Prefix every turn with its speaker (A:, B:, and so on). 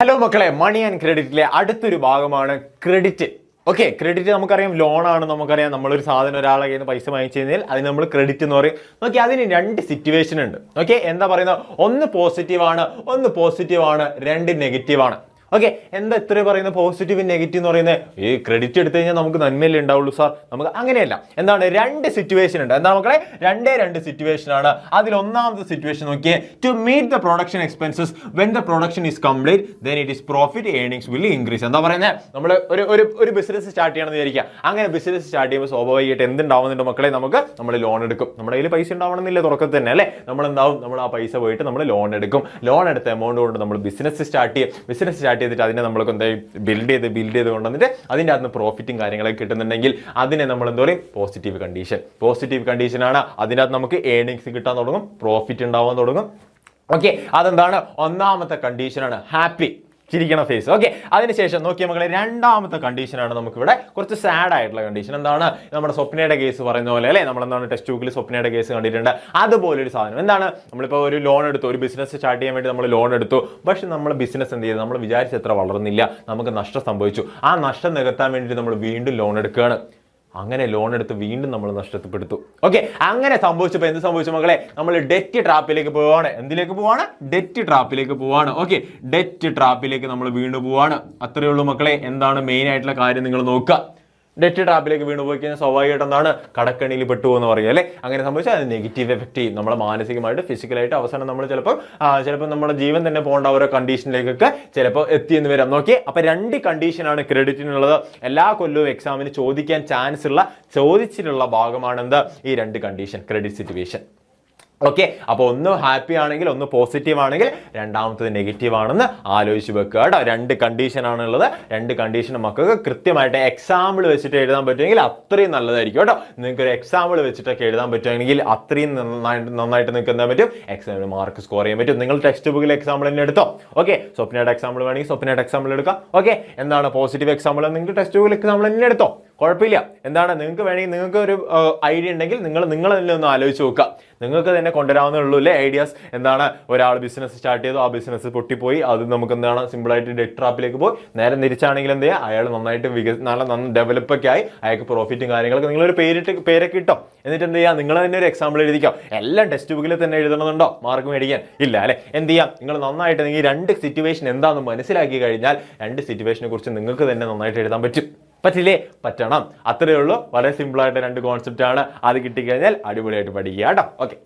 A: Hello മക്കളെ, money and ക്രെഡിറ്റിലെ അടുത്തൊരു ഭാഗമാണ് ക്രെഡിറ്റ്. ഓക്കെ, ക്രെഡിറ്റ് നമുക്കറിയാം ലോണാണ്. നമുക്കറിയാം നമ്മളൊരു സാധനം ഒരാളെ കയ്യിൽ നിന്ന് പൈസ വാങ്ങിച്ചു കഴിഞ്ഞാൽ അതിന് നമ്മൾ ക്രെഡിറ്റ് എന്ന് പറയും. നോക്കി, അതിന് രണ്ട് സിറ്റുവേഷൻ ഉണ്ട്. ഓക്കെ, എന്താ പറയുന്നത്? ഒന്ന് പോസിറ്റീവാണ്, രണ്ട് നെഗറ്റീവാണ്. ഓക്കെ, എന്താ ഇത്ര പറയുന്നത്? പോസിറ്റീവ് നെഗറ്റീവ് എന്ന് പറയുന്നത് ഈ ക്രെഡിറ്റ് എടുത്തു കഴിഞ്ഞാൽ നമുക്ക് നന്മയല്ലേ ഉണ്ടാവുള്ളൂ സാർ? നമുക്ക് അങ്ങനെയല്ല. എന്താണ്? രണ്ട് സിറ്റുവേഷൻ ഉണ്ട്. എന്താ മക്കളെ? രണ്ട് സിറ്റുവേഷൻ ആണ്. അതിൽ ഒന്നാമത്തെ സിറ്റുവേഷൻ നോക്കിയേ, to meet the production expenses when the production is complete then it is profit earnings will increase. എന്താ പറയുന്നത്? നമ്മൾ ഒരു ബിസിനസ് സ്റ്റാർട്ട് ചെയ്യണമെന്ന് വിചാരിക്കുക. അങ്ങനെ ബിസിനസ് സ്റ്റാർട്ട് ചെയ്യുമ്പോൾ സ്വാഭാവികമായിട്ട് എന്തുണ്ടാവുന്നുണ്ട് മക്കളെ? നമ്മൾ ലോൺ എടുക്കും. നമ്മുടെ കയ്യിൽ പൈസ ഉണ്ടാവണമെന്നില്ല തുടക്കത്തിൽ തന്നെ, അല്ലേ? നമ്മൾ ആ പൈസ പോയിട്ട് നമ്മൾ ലോൺ എടുക്കും. ലോൺ എടുത്ത എമൗണ്ട് കൊണ്ട് നമ്മൾ ബിസിനസ് സ്റ്റാർട്ട് ചെയ്യും. ബിസിനസ് സ്റ്റാർട്ട് ചെയ്തിട്ട് അതിനെ നമ്മൾക്ക് എന്താ ബിൽഡ് ചെയ്ത് കൊണ്ടുവന്നിട്ട് അതിൻ്റെ അകത്ത് പ്രോഫിറ്റും കാര്യങ്ങളൊക്കെ കിട്ടുന്നുണ്ടെങ്കിൽ അതിനെ നമ്മൾ എന്താ പറയും? പോസിറ്റീവ് കണ്ടീഷനാണ്. അതിൻ്റെ അകത്ത് നമുക്ക് ഏർണിങ്സ് കിട്ടാൻ തുടങ്ങും, പ്രോഫിറ്റ് ഉണ്ടാവാൻ തുടങ്ങും. ഓക്കെ, അതെന്താണ്? ഒന്നാമത്തെ കണ്ടീഷനാണ് ഹാപ്പി, ചിരിക്കണ ഫേസ്. ഓക്കെ, അതിനുശേഷം നോക്കിയ മക്കളെ, രണ്ടാമത്തെ കണ്ടീഷനാണ് നമുക്കിവിടെ കുറച്ച് സാഡ് ആയിട്ടുള്ള കണ്ടീഷൻ. എന്താണ്? നമ്മുടെ സ്വപ്നയുടെ കേസ് പറയുന്ന പോലെ, അല്ലേ? നമ്മളെന്താണ് ടെക്സ്റ്റ് ബുക്കിൽ സ്വപ്നയുടെ കേസ് കണ്ടിട്ടുണ്ട്. അതുപോലെ ഒരു സാധനം. എന്താണ്? നമ്മളിപ്പോൾ ഒരു ലോൺ എടുത്തു, ഒരു ബിസിനസ് സ്റ്റാർട്ട് ചെയ്യാൻ വേണ്ടി നമ്മൾ ലോൺ എടുത്തു. പക്ഷെ നമ്മൾ ബിസിനസ് എന്ത് ചെയ്തു? നമ്മൾ വിചാരിച്ച എത്ര വളർന്നില്ല, നമുക്ക് നഷ്ടം സംഭവിച്ചു. ആ നഷ്ടം നികത്താൻ വേണ്ടിയിട്ട് നമ്മൾ വീണ്ടും ലോൺ എടുക്കുകയാണ്. അങ്ങനെ ലോൺ എടുത്ത് വീണ്ടും നമ്മൾ നഷ്ടപ്പെടുത്തു. ഓക്കെ, അങ്ങനെ സംഭവിച്ചപ്പോൾ എന്ത് സംഭവിച്ചു മക്കളെ? നമ്മൾ ഡെറ്റ് ട്രാപ്പിലേക്ക് പോവാണ്. എന്തിലേക്ക് പോവാണ്? ഡെറ്റ് ട്രാപ്പിലേക്ക് പോവാണ്. ഓക്കെ, ഡെറ്റ് ട്രാപ്പിലേക്ക് നമ്മൾ വീണ്ടും പോവാണ്. അത്രയേ ഉള്ളൂ മക്കളെ. എന്താണ് മെയിൻ ആയിട്ടുള്ള കാര്യം? നിങ്ങൾ നോക്കുക. ഡെറ്റ് ട്രാപ്പിലേക്ക് വീണ് പോയി കഴിഞ്ഞാൽ സ്വാഭാവികമായിട്ട് എന്താണ്? കടക്കണിയിൽ പെട്ടുപോകുന്ന പറയുക, അല്ലേ? അങ്ങനെ സംഭവിച്ചാൽ അത് നെഗറ്റീവ് എഫക്റ്റ് ചെയ്യും നമ്മളെ മാനസികമായിട്ട്, ഫിസിക്കലായിട്ട്. അവസാനം നമ്മൾ ചിലപ്പോൾ നമ്മുടെ ജീവൻ തന്നെ പോകേണ്ട ഓരോ കണ്ടീഷനിലേക്കൊക്കെ ചിലപ്പോൾ എത്തിയെന്ന് വരാം. നോക്കിയേ, അപ്പൊ രണ്ട് കണ്ടീഷനാണ് ക്രെഡിറ്റിനുള്ളത്. എല്ലാ കൊല്ലവും എക്സാമിന് ചോദിച്ചിട്ടുള്ള ഭാഗമാണ് എന്താ? ഈ രണ്ട് കണ്ടീഷൻ, ക്രെഡിറ്റ് സിറ്റുവേഷൻ. ഓക്കെ, അപ്പോൾ ഒന്ന് ഹാപ്പി ആണെങ്കിൽ, ഒന്ന് പോസിറ്റീവ് ആണെങ്കിൽ, രണ്ടാമത്തത് നെഗറ്റീവ് ആണെന്ന് ആലോചിച്ച് വെക്കുക കേട്ടോ. രണ്ട് കണ്ടീഷനാണുള്ളത്. രണ്ട് കണ്ടീഷൻ മക്കൾക്ക് കൃത്യമായിട്ട് എക്സാമ്പിൾ വെച്ചിട്ട് എഴുതാൻ പറ്റുമെങ്കിൽ അത്രയും നല്ലതായിരിക്കും കേട്ടോ. നിങ്ങൾക്ക് ഒരു എക്സാമ്പിൾ വെച്ചിട്ടൊക്കെ എഴുതാൻ പറ്റുമെങ്കിൽ അത്രയും നന്നായിട്ട് നിങ്ങൾക്ക് എന്താ പറ്റും? എക്സാമിന് മാർക്ക് സ്കോർ ചെയ്യാൻ പറ്റും. നിങ്ങൾ ടെക്സ്റ്റ് ബുക്കിൽ എക്സാമ്പിൾ തന്നെ എടുത്തോ. ഓക്കെ, സ്വപ്നയുടെ എക്സാമ്പിൾ വേണമെങ്കിൽ സ്വപ്നയുടെ എക്സാമ്പിൾ എടുക്കാം. ഓക്കെ, എന്താണ് പോസിറ്റീവ് എക്സാമ്പിൾ? നിങ്ങൾക്ക് ടെക്സ്റ്റ് ബുക്കിൽ എക്സാമ്പിൾ തന്നെ എടുത്തോ, കുഴപ്പമില്ല. എന്താണ്? നിങ്ങൾക്ക് വേണമെങ്കിൽ, നിങ്ങൾക്ക് ഒരു ഐഡിയ ഉണ്ടെങ്കിൽ നിങ്ങൾ തന്നെ ഒന്ന് ആലോചിച്ച് നോക്കുക. നിങ്ങൾക്ക് തന്നെ കൊണ്ടുവരാവുന്നേ ഉള്ളൂ, അല്ലേ? ഐഡിയാസ്. എന്താണ്? ഒരാൾ ബിസിനസ് സ്റ്റാർട്ട് ചെയ്തു, ആ ബിസിനസ് പൊട്ടിപ്പോയി, അത് നമുക്ക് എന്താണ് സിമ്പിളായിട്ട് ഡെറ്റ് ട്രാപ്പിലേക്ക് പോയി. നേരെ തിരിച്ചാണെങ്കിൽ എന്ത് ചെയ്യുക? അയാൾ നന്നായിട്ട് നല്ല ഡെവലപ്പൊക്കെ ആയി, അയാൾക്ക് പ്രോഫിറ്റും കാര്യങ്ങളൊക്കെ നിങ്ങളൊരു പേരൊക്കെ ഇട്ടോ. എന്നിട്ട് എന്ത് ചെയ്യുക? നിങ്ങൾ തന്നെ ഒരു എക്സാമ്പിൾ എഴുതിക്കോ. എല്ലാം ടെക്സ്റ്റ് ബുക്കിൽ തന്നെ എഴുതണമെന്നുണ്ടോ മാർക്ക് മേടിക്കാൻ? ഇല്ല, അല്ലേ? എന്ത് ചെയ്യാം? നിങ്ങൾ നന്നായിട്ട് നിങ്ങൾ രണ്ട് സിറ്റുവേഷൻ എന്താണെന്ന് മനസ്സിലാക്കി കഴിഞ്ഞാൽ രണ്ട് സിറ്റുവേഷനെ കുറിച്ച് നിങ്ങൾക്ക് തന്നെ നന്നായിട്ട് എഴുതാൻ പറ്റില്ലേ? പറ്റണം. അത്രയേ ഉള്ളൂ. വളരെ സിമ്പിളായിട്ട് രണ്ട് കോൺസെപ്റ്റ് ആണ്. അത് കിട്ടിക്കഴിഞ്ഞാൽ അടിപൊളിയായിട്ട് പഠിക്കുക കേട്ടോ. ഓക്കെ.